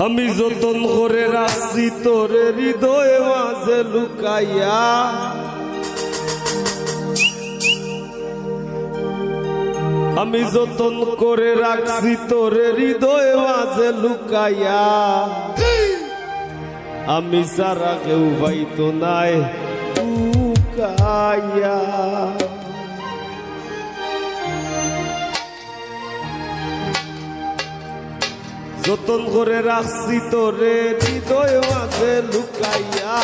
আমি যতন করে রাখছি তোরে হৃদয়ে মাঝে লুকাইয়া, আমি যতন করে রাখছি তোরে হৃদয়ে মাঝে লুকাইয়া, আমি সারা কেউ পাইতো নাই লুকাইয়া। যতন করে রাখছি তোরে হৃদয় মাঝে লুকাইয়া,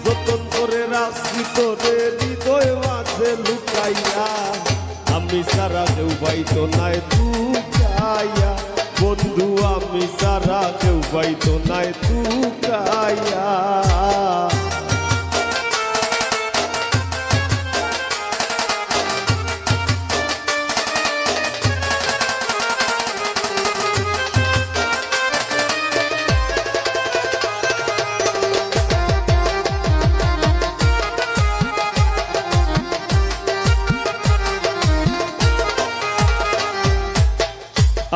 যতন করে রাখছি তোরে হৃদয় মাঝে লুকাইয়া, আমি সারা কেউ পাইতো নাই লুকাইয়া, বন্ধু আমি সারা কেউ পাইতো নাই লুকাইয়া।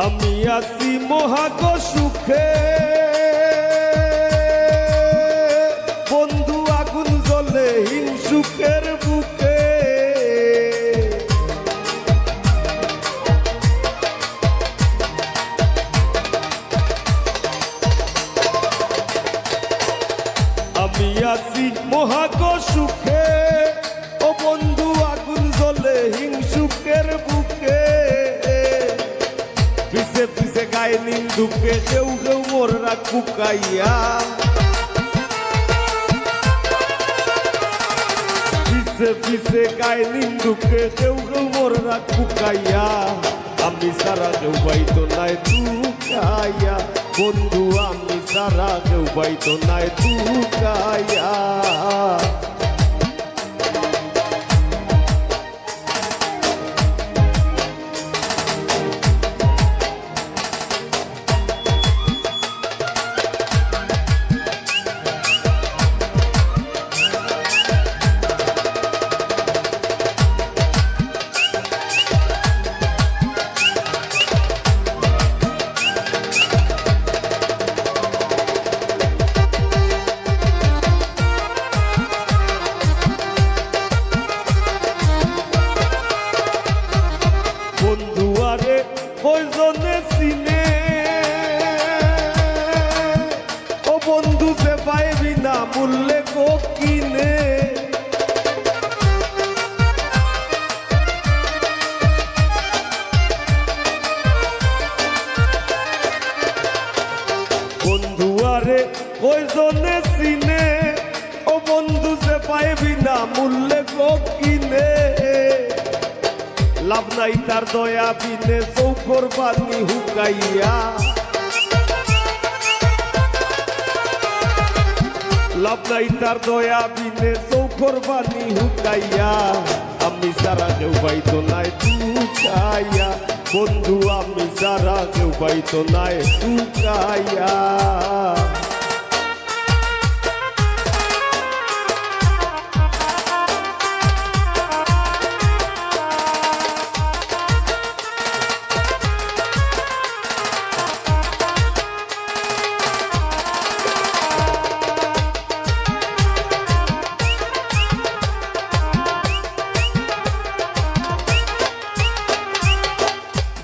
আমি আছি মহাগ সুখে, বন্ধু আগুন জ্বলে হিংসুকের বুকে, আমি আছি মহাগ সুখে, ও বন্ধু আগুন জ্বলে হিংসুকের বুকে, পিছে পিছে গায়ে নিন্দুকে কেউ কেউ মোররা কুকাইয়া, পিছে পিছে গায়ে নিন্দুকে কেউ কেউ মোররা কুকাইয়া, আমি সারা কেউ পাইতো নাই লুকাইয়া, বন্ধু আমি সারা কেউ পাইতো নাই লুকাইয়া। কয়জনে চিনে, ও বন্ধু যে পাইবি না মূল্যে গো কিনে, বন্ধু আরে কয়জনে চিনে, ও বন্ধু যে পাইবি না মূল্যে গো কিনে, লাভ নাই তার দয়া বিনে চৌকর বানি হুকাইয়া, লাভ নাই তার দয়া বিনে চৌকর বানি হুকাইয়া, আমি সারা কেউ পাইতো নাই লুকাইয়া, বন্ধু আমি সারা কেউ পাইতো নাই লুকাইয়া।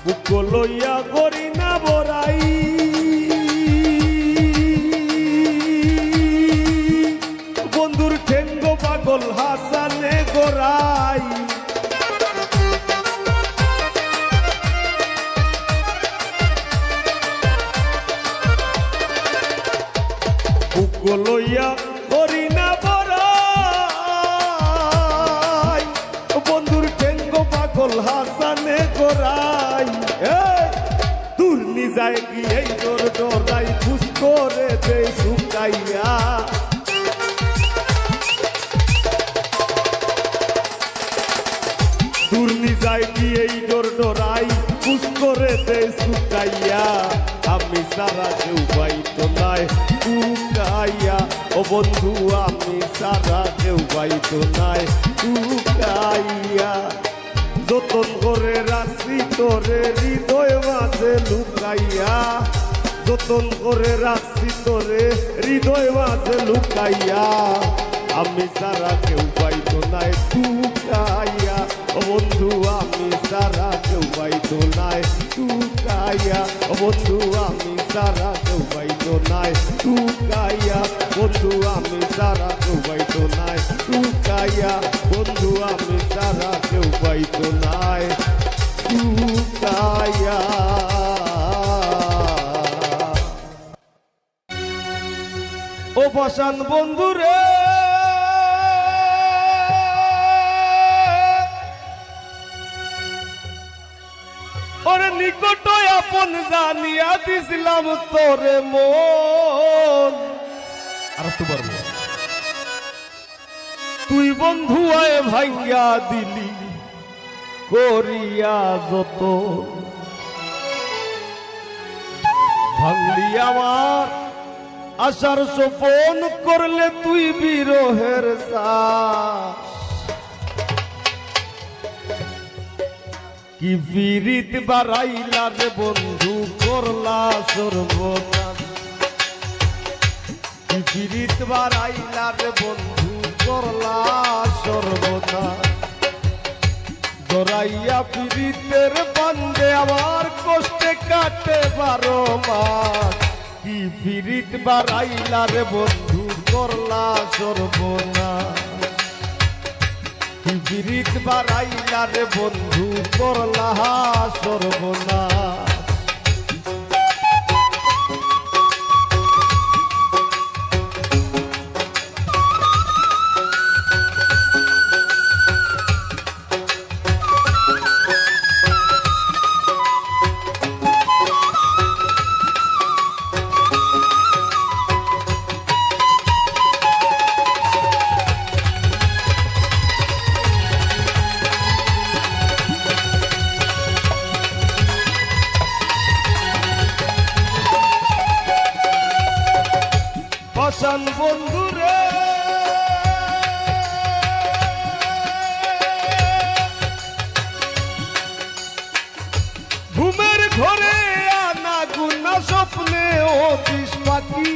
বুক লইয়া করি না বড়াই, বন্ধুর ঠেঙ্গ পাগল হাসানে গোড়াই, বুক লইয়া করি না বড়াই, বন্ধুর ঠেঙ্গ পাগল হাসানে গোড়াই, দূর নিজায় গিয়ে তোর ডরাই খুশ করে দে শুকাইয়া, দূর নিজায় গিয়ে তোর ডরাই খুশ করে দে শুকাইয়া, আমি সারা কেউ পাইতো নাই লুকাইয়া, ও বন্ধু আমি সারা কেউ পাইতো নাই লুকাইয়া, যতন করে রাখছি তোরে হৃদয় মাঝে লুকাইয়া, যতন করে রাখছি তোরে হৃদয় মাঝে লুকাইয়া আমি সারা কেউ পাইতো নাই টুকাইয়া ও বন্ধু আমি সারা কেউ পাইতো নাই টুকাইয়া ও বন্ধু আমি সারা কেউ পাইতো নাই টুকাইয়া বন্ধু আমি সারা কেউ পাইতো নাই টুকাইয়া বন্ধু আমি সারা কেউ পাইতো নাই টুকাইয়া। ও পাষাণ বন্ধুরে ওরে নিকট আপন জানিয়া দিছিলাম তোরে মন আর একটু বলবো তুই বন্ধু আয় ভাঙ্গা দিলি করিয়া যত ভাঙলি আমার আশার সোপন করলে তুই বিরহের শ্বাস কি বিরিত বাড়াইলা রে বন্ধু করলা সর্বনাশ কি বিরিত বাড়াইলা রে বন্ধু করলা সর্বনাশ জড়াইয়া পীড়িতের বান্ধে আমার কষ্টে কাটে 12 মাস কি পীড়িত বাড়াইলা রে বন্ধু করলা সর্বনাশ কি পীড়িত বাড়াইলা রে বন্ধু করলা সর্বনাশ। পাষাণ বন্ধুরে ঘুমের ঘরে আনা গুনা স্বপ্নে অতিশ পাখি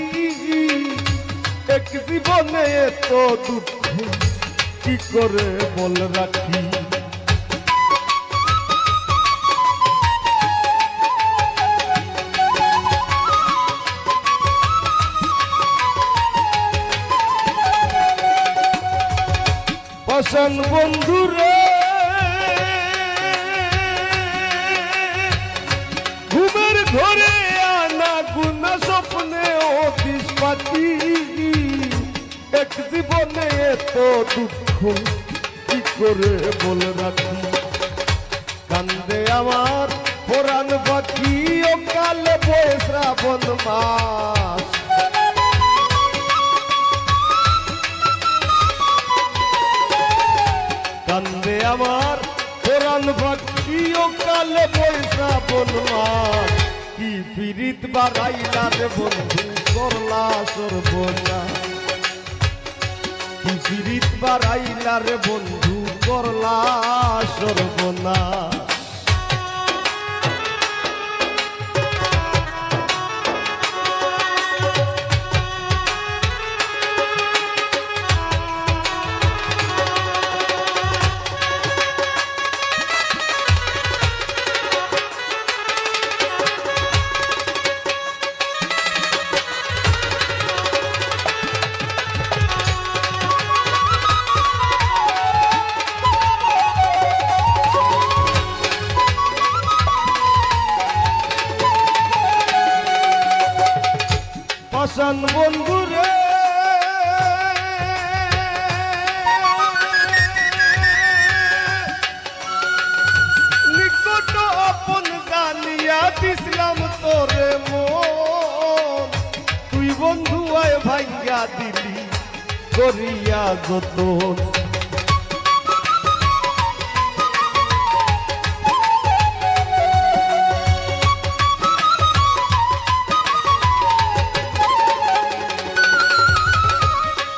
এক জীবনে এত দুঃখ কি করে বল রাখি পাষাণ বন্ধুরে ঘুমের ঘরে আনা গুনা স্বপ্নে অতিশ পাখি এক জীবনে এত দুঃখ কি করে বল রাখি কান্দে আমার পুরাণ পাখি ও কালে বয়ে শ্রাবণ মাস কান্দে আমার পুরাণ পাখি ও কালে বয়ে শ্রাবণ মাস কি পীড়িত বাড়াইলা রে বন্ধু করলা সর্বনাশ কি পীড়িত বাড়াইলা রে বন্ধু করলা সর্বনাশ। পাষাণ বন্ধুরে নিকট আপন জানিয়া দিছিলাম তোরে মন তুই বন্ধু আয় ভাঙ্গা দিলি করিয়া যতন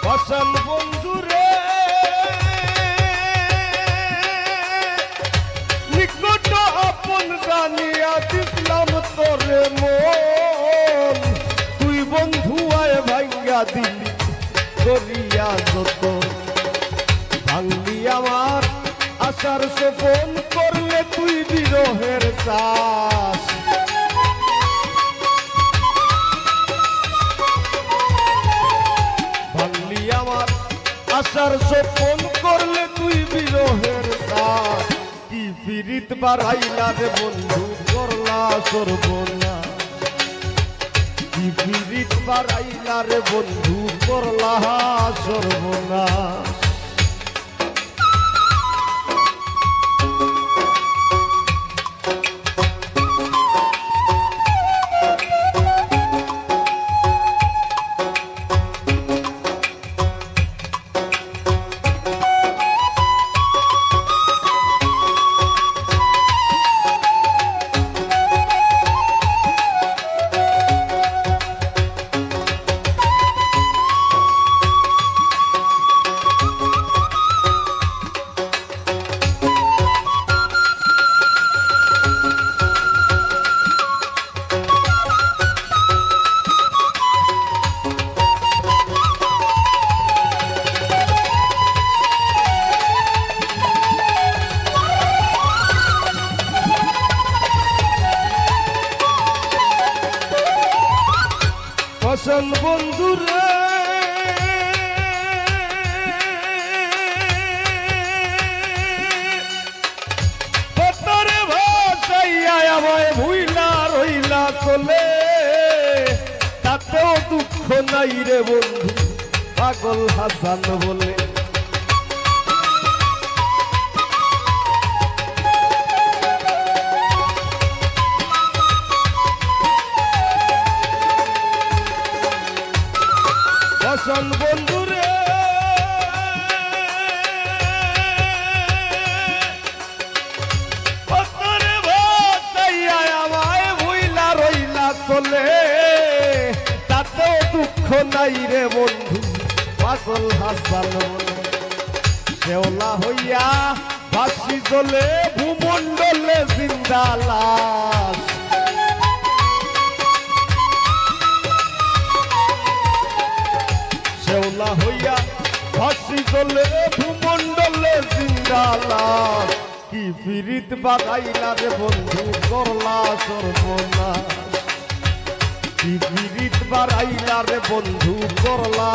পাষাণ বন্ধুরে নিকট আপন জানিয়া দিছিলাম তোরে মন দিল করিয়া যত ভাঙলি আমার আশার স্বপন করলে তুই বিরহের চাষ ভাঙলি আমার আশার স্বপন করলে তুই বিরহের চাষ কি পীড়িত বাড়াইলা রে বন্ধু করলা সর্বনাশ কি পীড়িত বাড়াইলা রে বন্ধু করলা সর্বনাশ বন্ধুরে পতরে ভাসাইয়া আমায় ভুইলা রইলা চলে তাতেও দুঃখ নাই রে বন্ধু পাগল হাসান বলে বন্ধুরে পতরে ভাসাইয়া আমায় ভুইলা রইলা চলে তাতেও দুঃখ নাই রে বন্ধু পাগল হাসান বলে শেওলা হইয়া ভাসি চলে ভূমণ্ডলে জিন্দা লাশ শেওলা হইয়া ভাসি চলে ভূমণ্ডলে জিন্দা লাশ কি পীড়িত বাড়াইলা রে বন্ধু করলা সর্বনাশ কি পীড়িত বাড়াইলা রে বন্ধু করলা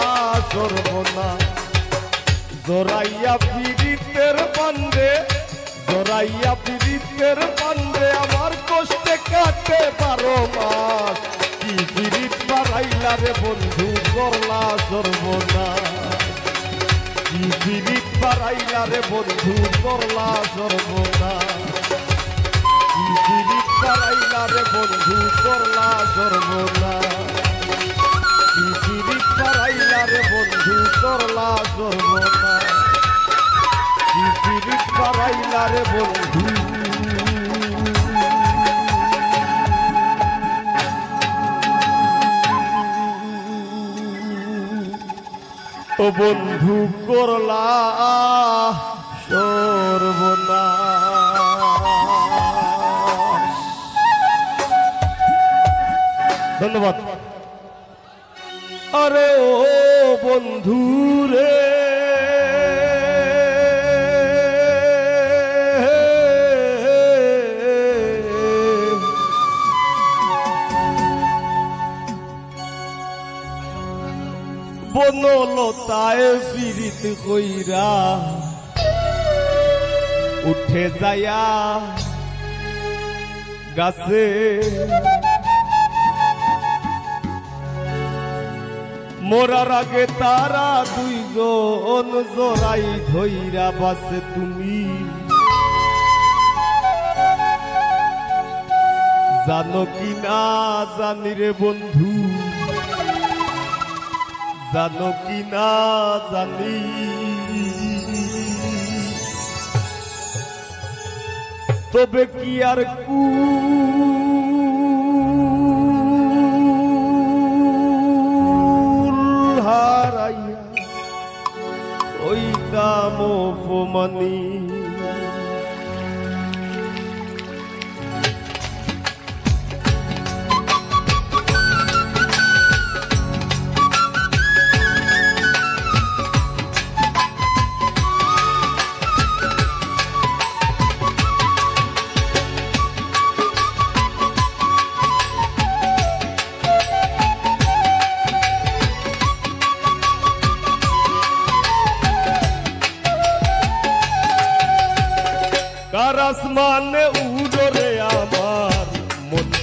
সর্বনাশ জোরাইয়া পীড়িতের বান্ধে জোরাইয়া পীড়িতের বান্ধে আমার কষ্টে কাটে 12 মাস কি পীড়িত বাড়াইলা রে বন্ধু করলা সর্বনাশ কি পীড়িত বাড়াইলা রে বন্ধু করলা সর্বনাশ কি পীড়িত বাড়াইলা রে বন্ধু করলা সর্বনাশ কি পীড়িত বাড়াইলা রে বন্ধু করলা সর্বনাশ কি পীড়িত বাড়াইলা রে বন্ধু ও বন্ধু করলা সর্বনাশ। ধন্যবাদ। আরে ও বন্ধু রে বনলতায় পীড়িত কইরা উঠে যায়া গাছে মোরার আগে তারা দুইজন জোড়াই ধইরা বাসে তুমি জানো কি না জানি রে বন্ধু জানো কি না জানি তবে কি আর কুল হারাইয়া ওই দাম অপমানি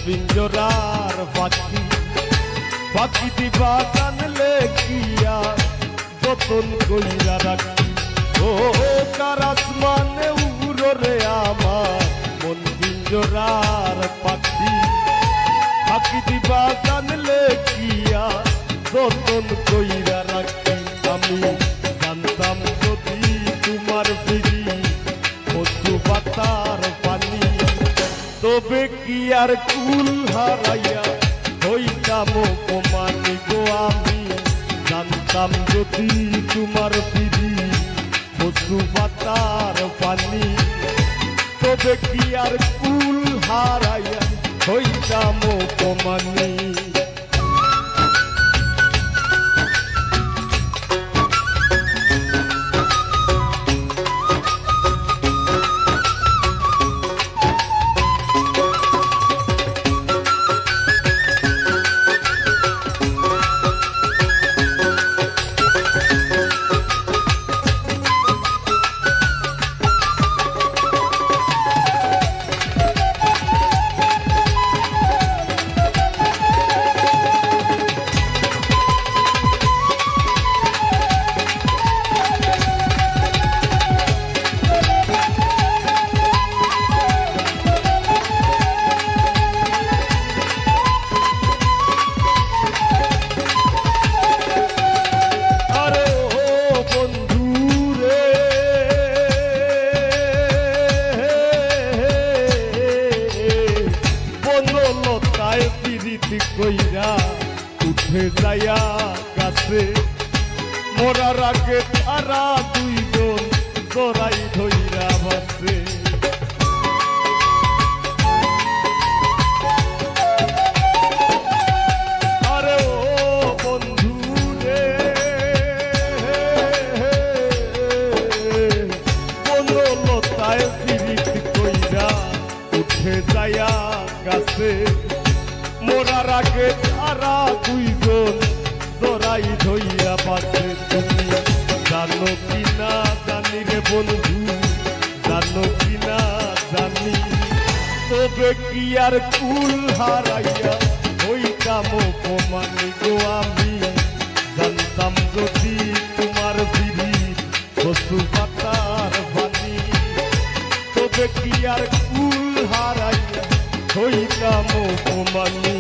পিঞ্জরার পাখি পাখি দিবা জানলে কিয়া যতন কইরা রাখি ও কার আসমানে উড়রে আমার মন পিঞ্জরার পাখি পাখি দিবা জানলে কিয়া যতন কইরা রাখি আমি জানতাম যদি তোমার ফিরি পশু পাতার পানি তবে কি আর কুল হারাইয়া হইতাম অপমানি গো আমি জানতাম যদি তোমার ফিরি পশু পাতার পানি তবে কি আর কুল হারাইয়া হইতাম অপমানি কইরা উঠে যায়া গাছে মরার আগে তারা দুইজন জড়াই ধইরা বাসে আরে ও বন্ধু রে বনলতায় পিরিত কইরা উঠে যায়া গাছে মোরার আগে তারা দুইজন জড়াই ধইয়া পাশে তুমি জানো কি না জানি রে বন্ধু জানো কি না জানি তবে কি আর কুল হারাইয়া হইতাম অপমানি গো আমি জানতাম যদি তোমার ফিরি পশু পাতার পানি তবে কি আর কুল হারাইয়া হইতাম অপমানি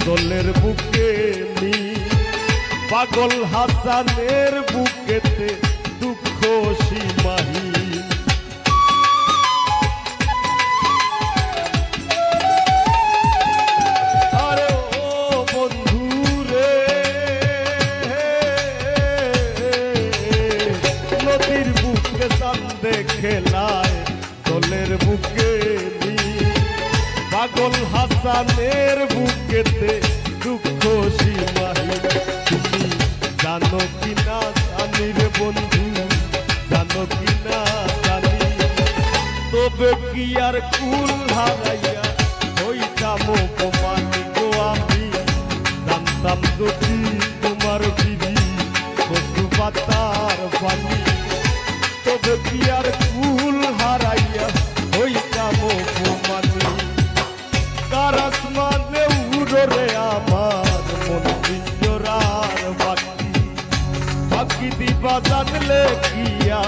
জলের বুকে মি পাগল হাসানের বুকেতে দুঃখ সীমাহীন আরে ও বন্ধু রে নদীর বুকে চাঁদে খেলায় জলের বুকে মি পাগল হাসানের বুকেতে দুঃখ সীমাহীন তুমি জানো কি না জানি রে বন্ধু জানো কি না জানি তবে কি আর কুল হারাইয়া হইতাম অপমানি গো আমি জানতাম যদি তোমার ফিরি পশু পাতার পানি তবে কি আর কুল হারাইয়া হইতাম অপমানি কার আসমানে উড়রে আমার মন পিঞ্জরার পাখি পাখি দিবা জানলে কিয়া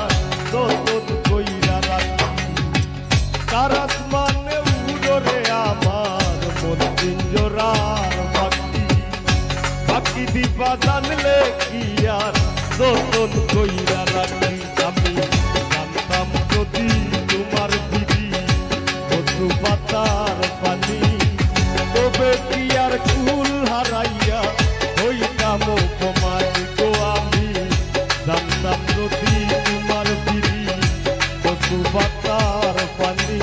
যতন কইরা রাখি আমি জানতাম যদি তোমার দিদি কচু পাতার পানি তবে কি আর কুল হারাইয়া হইতাম অপমান গো আমি জানতাম যদি তোমার দিদি কচু পাতার পানি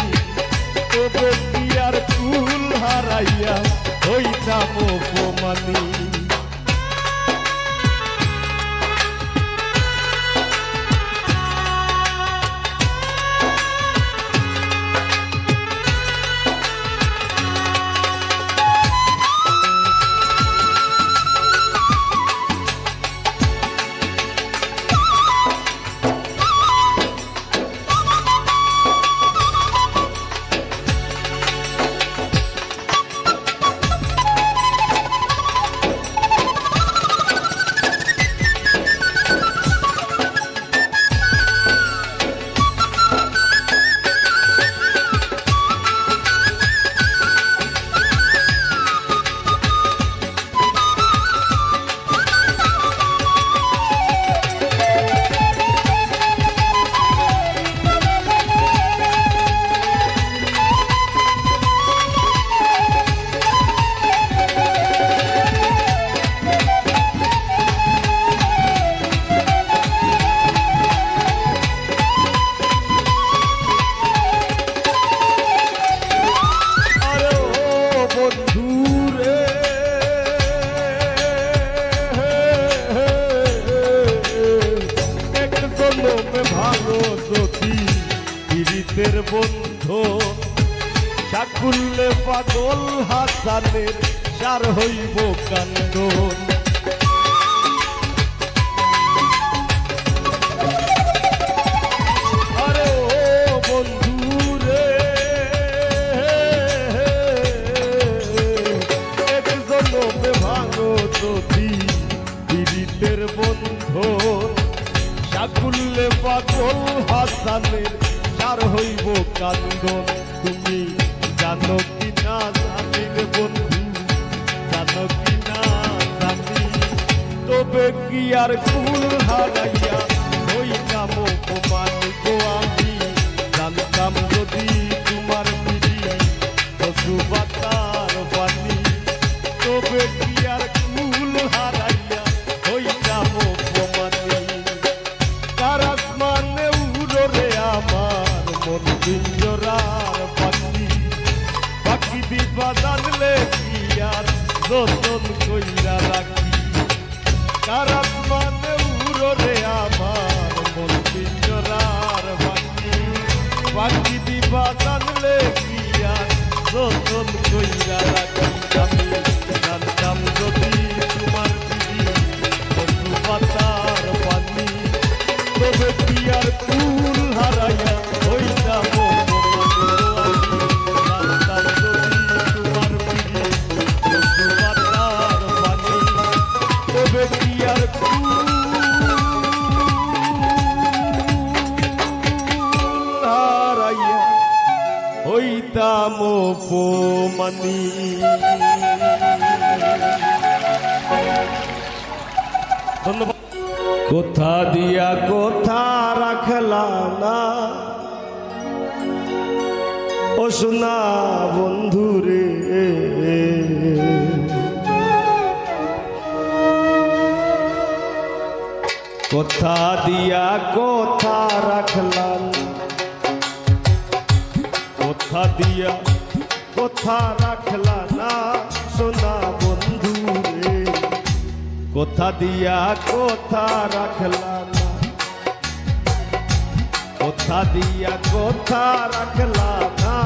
তবে কি আর কুল হারাইয়া হইতাম অপমানী বন্ধু সাকুল্লে পাগল হাসানের সার হইব কান্দন আরে ও বন্ধু রে এক জন্মে ভাঙো যদি পীড়িতের বন্ধু সাকুল্লে পাগল হাসানের আর হইব কান্দন তুমি জানো কি না জানি রে বন্ধু জানো কি না জানি তবে কি আর কুল হারাইয়া হইতাম অপমান গো আমি জানতাম যদি তোমার পিড়ি কচু পাতার পানি তবে কি আর কুল হারাইয়া হইতাম অপমানী কার আসমানে উড়রে আমার মন পিঞ্জরার পাখি পাখি দিবা জানলে কি আর যতন কইরা রাখি কার আসমানে উড়রে আমার মন পিঞ্জরার পাখি পাখি দিবা জানলে কি আর যতন কইরা রাখি আমি জানতাম যদি তোমার দিদি কচু পাতার পানি তবে কি আর কুল হারাইয়া হইতাম জানতাম যদি তোমার পিড়ি কচু পাতার পানি তবে কি আর কুল হারাইয়া হইতাম অপমানী ধন্যবাদ কোথা দিয়া কোথা রাখলা না ও সোনা বন্ধু রে কোথা দিয়া কোথা রাখলা কোথা দিয়া কোথা রাখলা না সোনা বন্ধু রে কোথা দিয়া কোথা রাখলা না কোথা দিয়া কোথা রাখলা না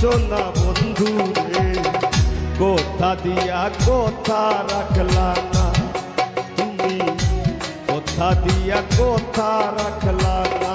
সোনা বন্ধু রে কোথা দিয়া কোথা রাখলা না তুমি কোথা দিয়া কোথা রাখলা না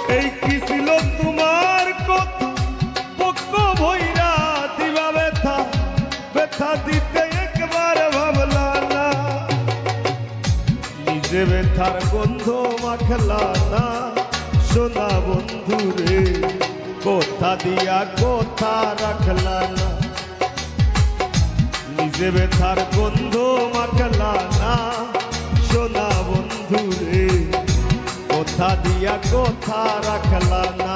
এই কি ছিল তোমার কথা পক্ষ ভৈরা দিবা ব্যথা ব্যথা দিতে একবার ভাবলা না নিজে ব্যথার গন্ধ মাখলা না সোনা বন্ধু রে কথা দিয়া কথা রাখলা না নিজে ব্যথার গন্ধ মাখলা না সোনা বন্ধু রে কথা দিয়া কথা রাখলা না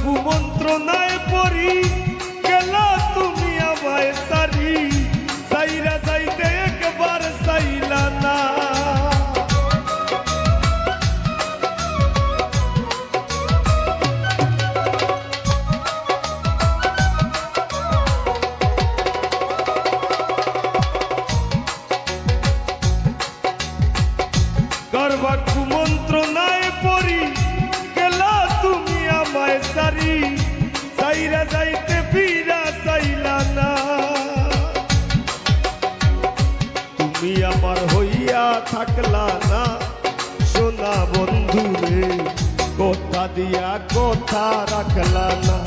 কুমন্ত্রণায় পড়ি গেলা তুমি আমায় সারি সাইরা যাইতে একবার চাইলা না করবা কুমন্ত্রণায় পড়ি গেলা তুমি আমায় সারি সাইরা যাইতে ফিরা চাইলা না তুমি আমার হইয়া থাকলা না সোনা বন্ধু রে কথা দিয়া কথা রাখলা না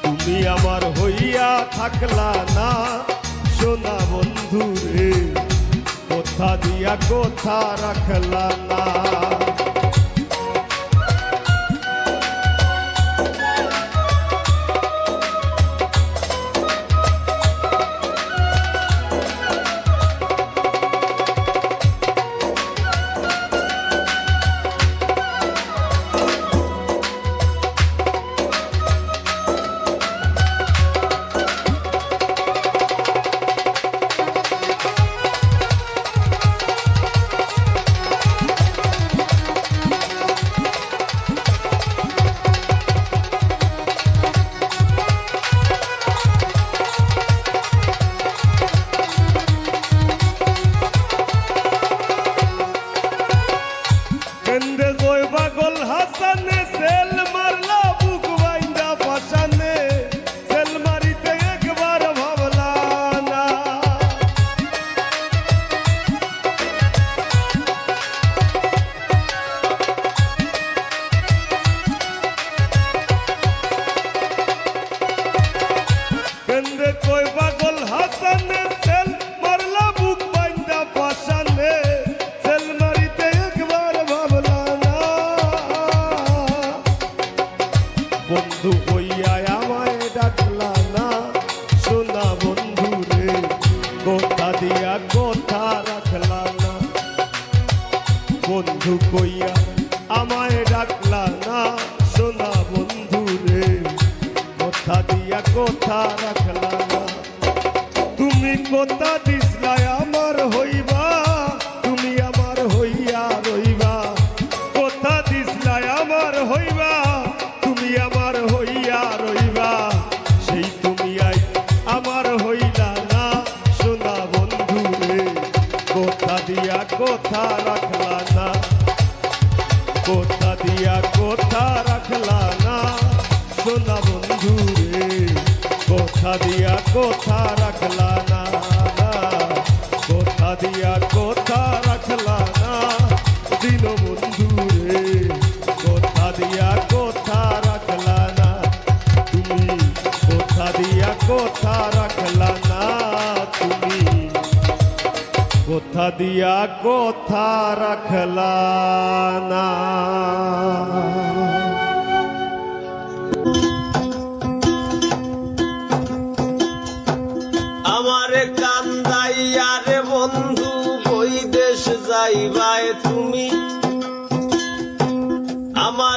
তুমি আমার হইয়া থাকলা না সোনা বন্ধু রে কথা দিয়া কথা রাখলা না পাগল হাসানে সেল মারলা বুক বাইন্দা পাশানে সেল মারিতে একবার ভাবলা না কেন্দ্রে কই পাগল হাসানে সেল মারলা বুক বাইন্দা পাশানে সেল মারিতে একবার ভাবলা বন্ধু হইয়া আমায় ডাকলা না সোনা বন্ধু রে কথা দিয়া কথা রাখলা না বন্ধু কইয়া আমায় ডাকলা না সোনা বন্ধু রে কথা দিয়া কথা রাখলা না তুমি কথা দিসলা আমার হইবা তুমি আমার হইয়া রইবা কথা দিসলা আমার হইবা তুমি আমার হইয়া রইবা সেই তুমি আই আমার হইলা না সোনা বন্ধু রে কথা দিয়া কথা রাখলা না কথা দিয়া কথা রাখলা না সোনা বন্ধু রে কথা দিয়া কথা রাখলা না কথা দিয়া কথা রাখলা না দিন বন্ধু রে কথা দিয়া কথা রাখলা না তুমি কথা দিয়া কথা রাখলা না তুমি কথা দিয়া কথা রাখলা না আমারে কান্দাইয়া রে বন্ধু কই দেশ যাইবাই তুমি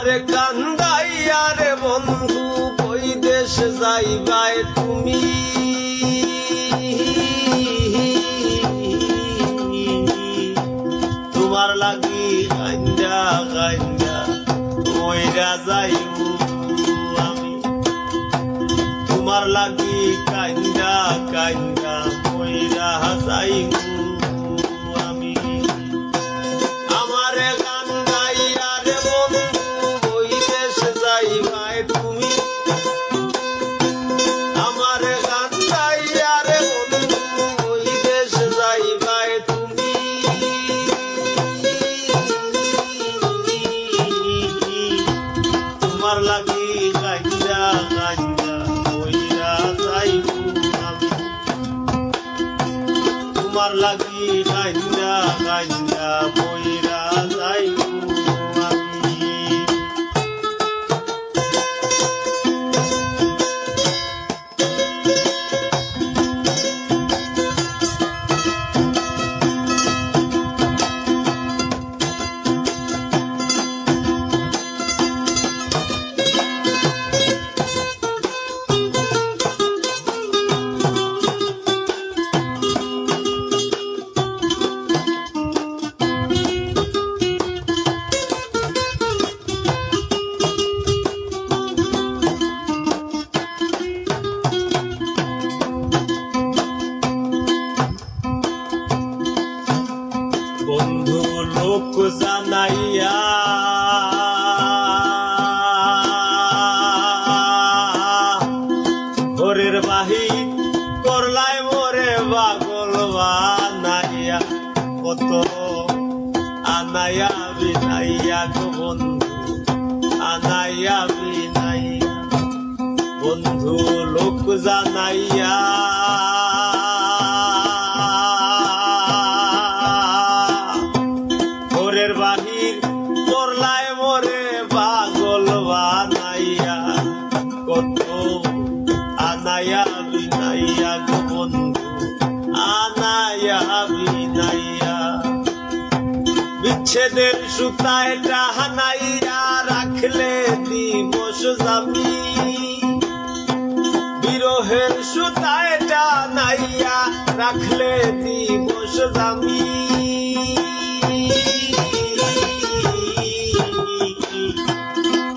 আমারে কান্দাইয়া রে বন্ধু কই দেশ যাইবাই তুমি তোমার লাগি কান্দা কান্দা মইরা যাইবো আমি তোমার লাগি কান্দা কান্দা মইরা যাইবো আমি আমারে কান্দাইয়া রে বন্ধু কই দেশ যাইবাই তুমি আমারে কান্দাইয়া রে বন্ধু কই দেশ যাইবাই তুমি তোমার লাগি কান্দা কান্দা মইরা যাইবো আমি তোমার লাগি কান্দা কান্দা মইরা যাইবো আমি বন্ধু লোক জানাইয়া ঘরের বাহির করলাই মোরে পাগল বানাইয়া কত আনাইয়া বিনাইয়া গো বন্ধু আনাইয়া বিনাইয়া বন্ধু লোক জানাইয়া ঘরের বাহির করলাই মোরে পাগল বানাইয়া কত আনাইয়া বিনাইয়া গো বন্ধু আনাইয়া বিনাইয়া বিচ্ছেদের সুতায় টাহানাইয়া রাখলে দিবস যাবি বিরহের সুতায় টানাইয়া রাখলে দিবস যাবি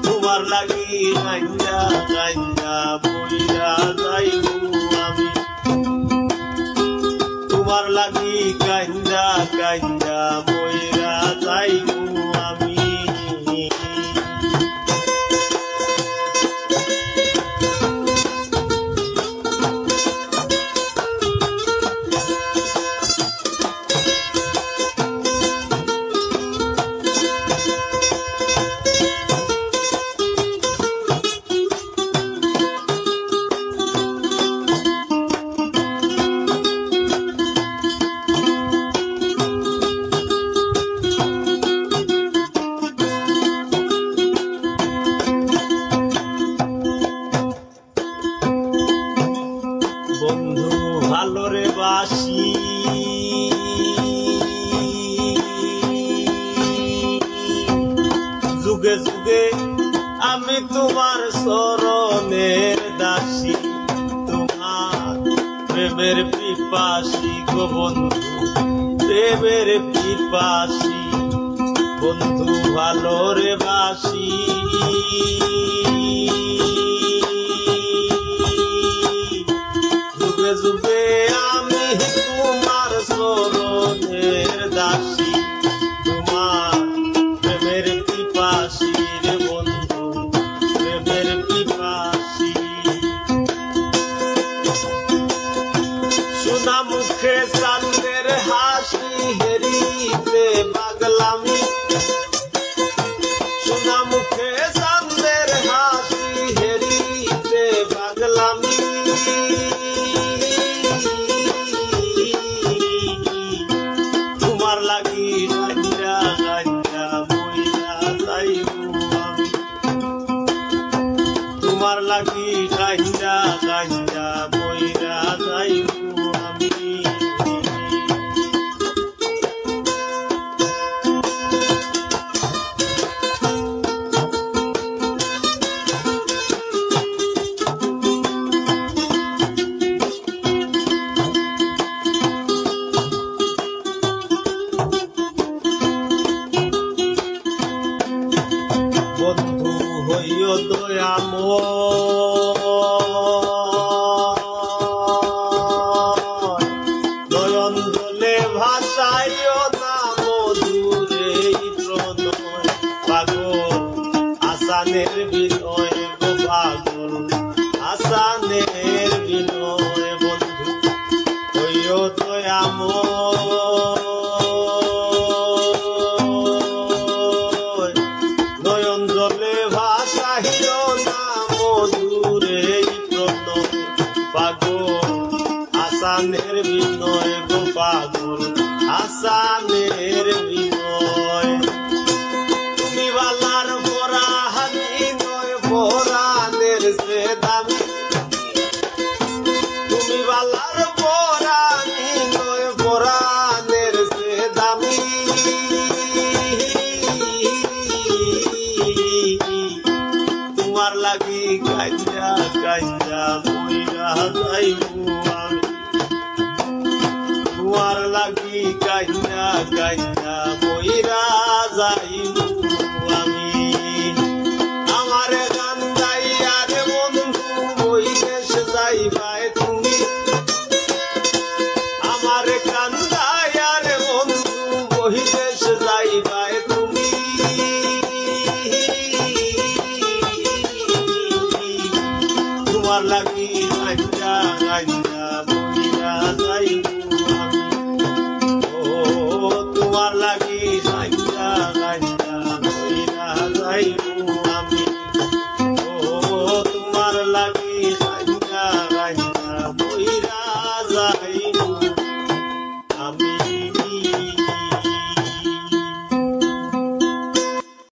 তোমার লাগি কান্দা কান্দা মইরা যাইবো আমি তোমার লাগি কান্দা কান্দা মইরা যাইবো আমি বন্ধু ভালো রে বাসি যুগে যুগে আমি তোমার চরণের দাসী তোমার প্রেমের পিপাসী গো বন্ধু প্রেমের পিপাসী বন্ধু ভালো রে বাসি যুগে যুগে আমি তোমার চরণের দাসী তোমার প্রেমের পিপাসী রে বন্ধু প্রেমের পিপাসী সোনা মুখে চাঁদের হাসি হেরিতে পাগলামি সোনা মুখে চাঁদের হাসি হেরি ওইও দয়াময় নয়ন জলে ভাসাইও না মধুরে প্রণয় পাগল আসানের বিনয় গো পাগল আসানের বিনয় বন্ধু ওইও দয়াময় নয়ন জলে ভাসাইও না মধুরে প্রণয় পাগল আসানের বিনয় গো পাগল আসানের বিনয় তুমি বালার পরাহানি নয় পরাণের সে দামি তুমি বালার পরানি নয় পরাণের সে দামি তোমার লাগি কাঞ্জা কাঞ্জা মইরা যাইবো আমি তোমার লাগি কাঞ্জা কাঞ্জা মইরা যাইবো আমি আমার গান গাইয়া রে বন্ধু ওই দেশ যাইবাই তুমি আমার গান গাইয়া রে বন্ধু ওই দেশ যাইবাই তুমি তোমার লাগি